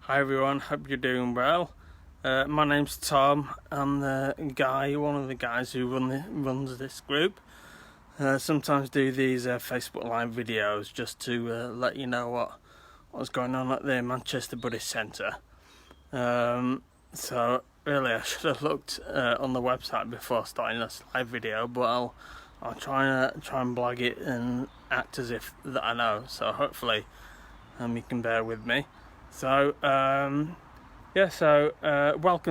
Hi everyone, hope you're doing well. My name's Tom. I'm one of the guys who runs this group. Sometimes do these Facebook Live videos just to let you know what's going on at the Manchester Buddhist Centre. So really, I should have looked on the website before starting this live video, but I'll try and blag it and act as if that I know. So hopefully, you can bear with me. So welcome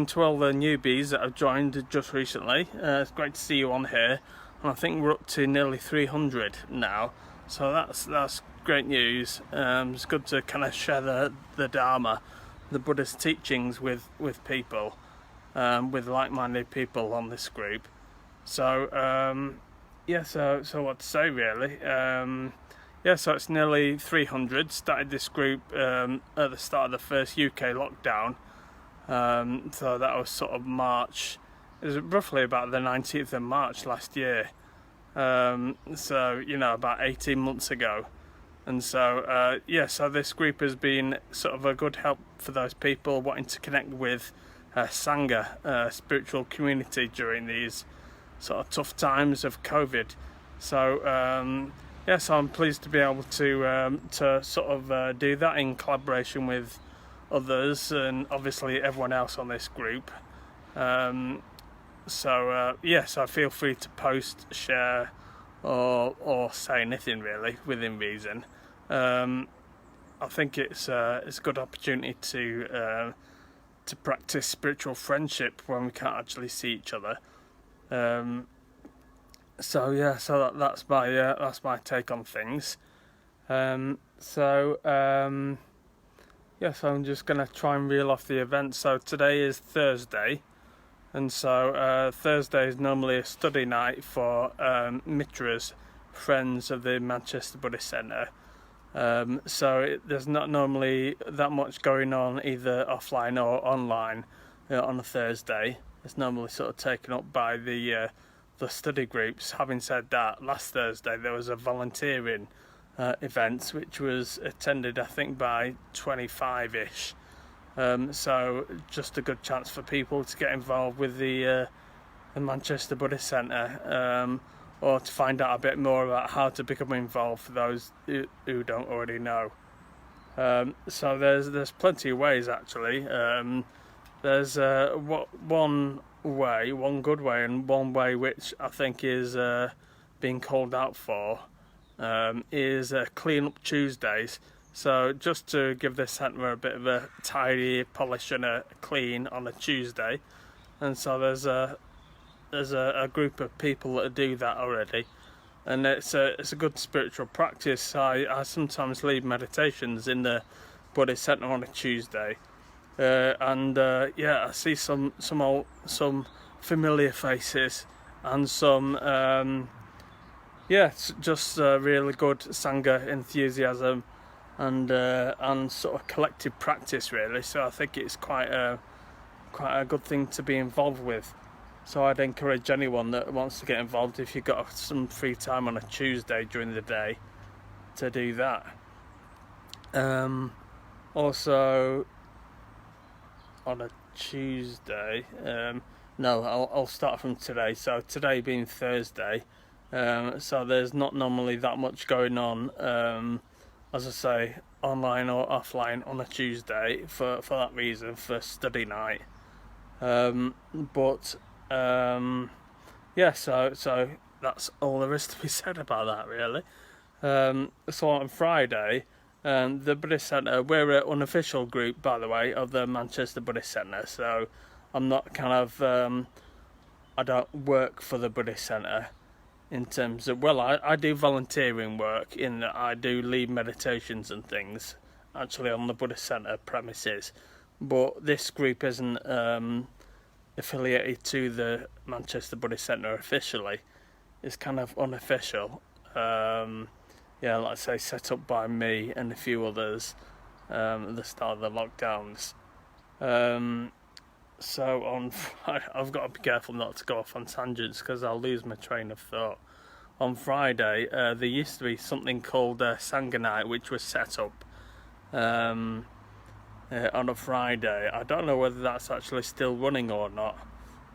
to all the newbies that have joined just recently. It's great to see you on here, and I think we're up to nearly 300 now. So that's great news. It's good to kind of share the Dharma, the Buddhist teachings with people, with like-minded people on this group. So so what to say really. So it's nearly 300. Started this group at the start of the first UK lockdown. So that was sort of March. It was roughly about the 19th of March last year. So about 18 months ago. And so so this group has been sort of a good help for those people wanting to connect with Sangha, spiritual community during these sort of tough times of COVID. So so I'm pleased to be able to sort of do that in collaboration with others and obviously everyone else on this group. So feel free to post, share, or say anything really within reason. I think it's a good opportunity to practice spiritual friendship when we can't actually see each other. That's my take on things. So I'm just going to try and reel off the event. So today is Thursday, and so Thursday is normally a study night for Mitras, friends of the Manchester Buddhist Centre. There's not normally that much going on either offline or online on a Thursday. It's normally sort of taken up by the study groups. Having said that, last Thursday there was a volunteering event which was attended I think by 25ish. So just a good chance for people to get involved with the Manchester Buddhist Centre, or to find out a bit more about how to become involved for those who don't already know. So there's plenty of ways actually. There's one good way, and one way which I think is being called out for is Clean Up Tuesdays. So just to give this centre a bit of a tidy, polish and a clean on a Tuesday, and so there's a group of people that do that already, and it's a good spiritual practice. I sometimes lead meditations in the Buddhist centre on a Tuesday. I see some familiar faces and some just really good Sangha enthusiasm and sort of collective practice really. So I think it's quite a good thing to be involved with. So I'd encourage anyone that wants to get involved, if you've got some free time on a Tuesday during the day, to do that. Also on a Tuesday, I'll start from today. So today being Thursday, so there's not normally that much going on, as I say, online or offline on a Tuesday for that reason, for study night. So that's all there is to be said about that really. So on Friday, the Buddhist Centre, we're an unofficial group, by the way, of the Manchester Buddhist Centre. So I'm not I don't work for the Buddhist Centre in terms of, I do volunteering work in that I do lead meditations and things, actually on the Buddhist Centre premises. But this group isn't affiliated to the Manchester Buddhist Centre officially. It's kind of unofficial. Like I say, set up by me and a few others at the start of the lockdowns. So on Friday, I've got to be careful not to go off on tangents because I'll lose my train of thought. On Friday, there used to be something called Sangha Night, which was set up on a Friday. I don't know whether that's actually still running or not.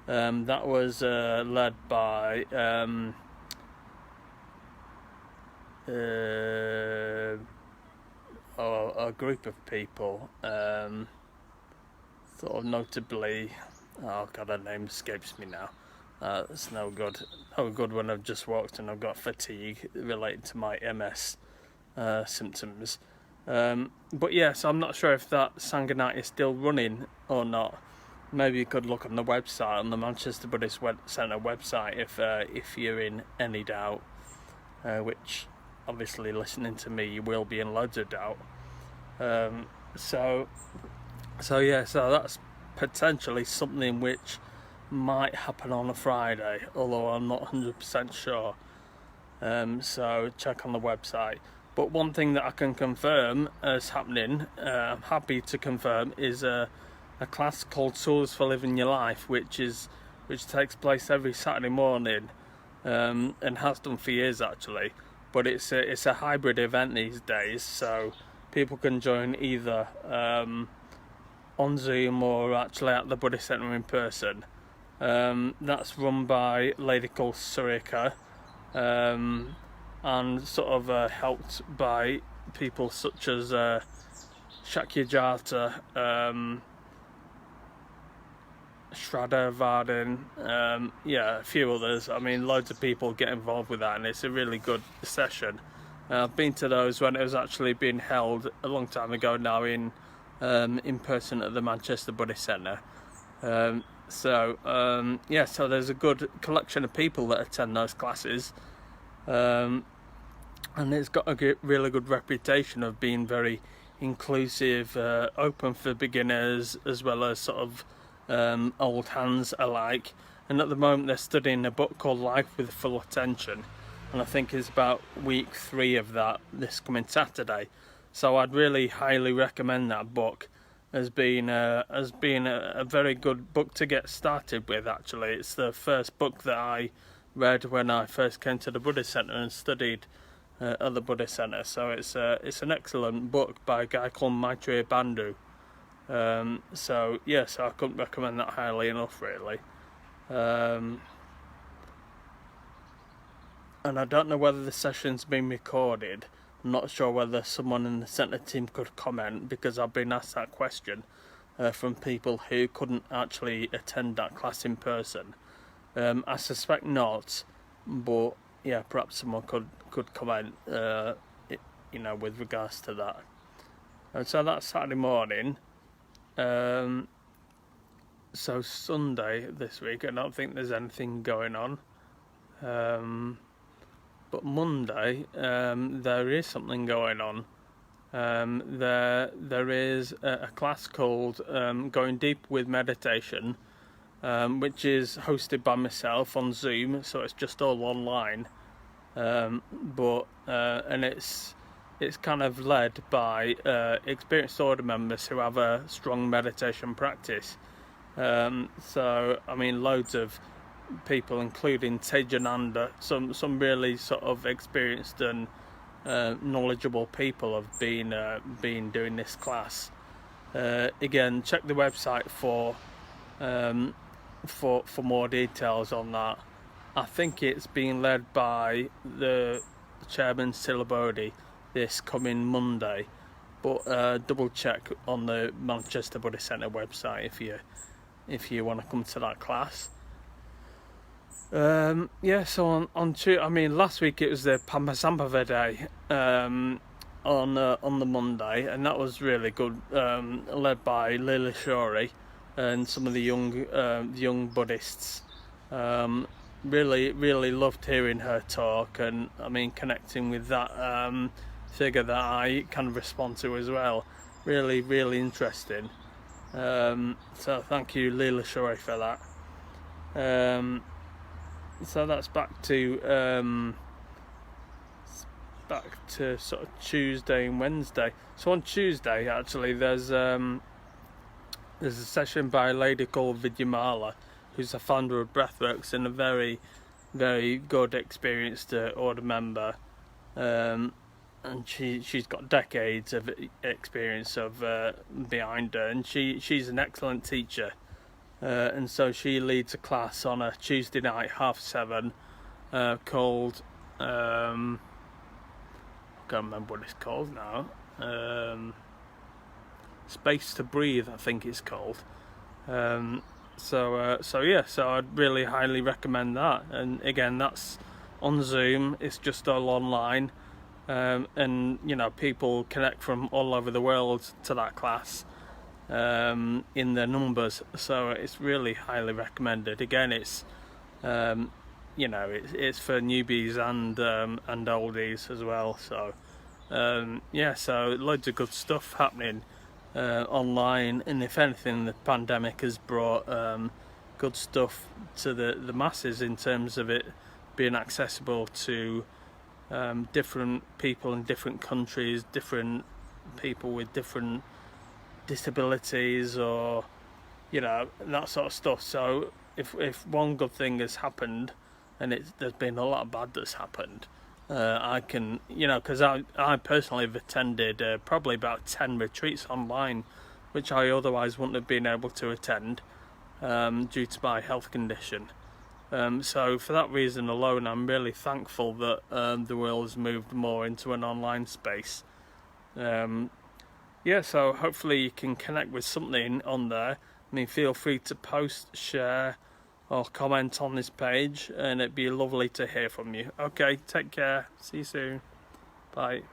That was led by a group of people, sort of notably, oh god, her name escapes me now. It's no good when I've just walked and I've got fatigue related to my MS symptoms. But yes, I'm not sure if that Sangha night is still running or not. Maybe you could look on the website, on the Manchester Buddhist Centre website, if you're in any doubt, which obviously listening to me you will be in loads of doubt. So that's potentially something which might happen on a Friday, although I'm not 100% sure. So check on the website. But one thing that I can confirm is happening, I'm happy to confirm, is a class called Tools for Living Your Life, which takes place every Saturday morning, and has done for years actually. But it's a hybrid event these days, so people can join either on Zoom or actually at the Buddhist Centre in person. That's run by a lady called Sarika, and sort of helped by people such as Shakyajata, Shraddha Vardhan, a few others. I mean, loads of people get involved with that, and it's a really good session. I've been to those when it was actually being held a long time ago now in person at the Manchester Buddhist Centre. So there's a good collection of people that attend those classes, and it's got a really good reputation of being very inclusive, open for beginners as well as sort of old hands alike. And at the moment they're studying a book called Life with Full Attention, and I think it's about week 3 of that this coming Saturday. So I'd really highly recommend that book as being a very good book to get started with. Actually, it's the first book that I read when I first came to the Buddhist Centre and studied at the Buddhist Centre. So it's an excellent book by a guy called Maitreya Bandhu. So I couldn't recommend that highly enough, really. And I don't know whether the session's been recorded. I'm not sure whether someone in the centre team could comment, because I've been asked that question from people who couldn't actually attend that class in person. I suspect not, but yeah, perhaps someone could comment, with regards to that. And so that's Saturday morning. So Sunday this week, I don't think there's anything going on. But Monday, there is something going on. There is a class called Going Deep with Meditation, which is hosted by myself on Zoom, so it's just all online. And it's kind of led by experienced order members who have a strong meditation practice. So I mean, loads of people, including Tejananda, some really sort of experienced and knowledgeable people have been doing this class. Again, check the website for more details on that. I think it's being led by the chairman Silabodhi this coming Monday, but double check on the Manchester Buddhist Centre website if you want to come to that class. So on Tuesday, I mean, last week it was the Padmasambhava Day on the Monday, and that was really good, led by Lila Shori and some of the young Buddhists. Really loved hearing her talk, and I mean, connecting with that figure that I can respond to as well. Really interesting. So thank you, Lila Shori, for that. So that's back to sort of Tuesday and Wednesday. So on Tuesday, actually, there's a session by a lady called Vidyamala, who's the founder of Breathworks and a very, very good, experienced order member. And and she's got decades of experience of behind her, and she's an excellent teacher, and so she leads a class on a Tuesday night 7:30 called I can't remember what it's called now. Space to Breathe, I think it's called. So I'd really highly recommend that. And again, that's on Zoom. It's just all online, and people connect from all over the world to that class in their numbers. So it's really highly recommended. Again, it's it's for newbies and oldies as well. So so loads of good stuff happening online, and if anything, the pandemic has brought good stuff to the masses in terms of it being accessible to different people in different countries, different people with different disabilities, or that sort of stuff. So if one good thing has happened, and there's been a lot of bad that's happened, I can, because I personally have attended probably about 10 retreats online, which I otherwise wouldn't have been able to attend due to my health condition. So for that reason alone, I'm really thankful that the world has moved more into an online space. So hopefully you can connect with something on there. I mean, feel free to post, share, or comment on this page, and it'd be lovely to hear from you. Okay, take care. See you soon. Bye.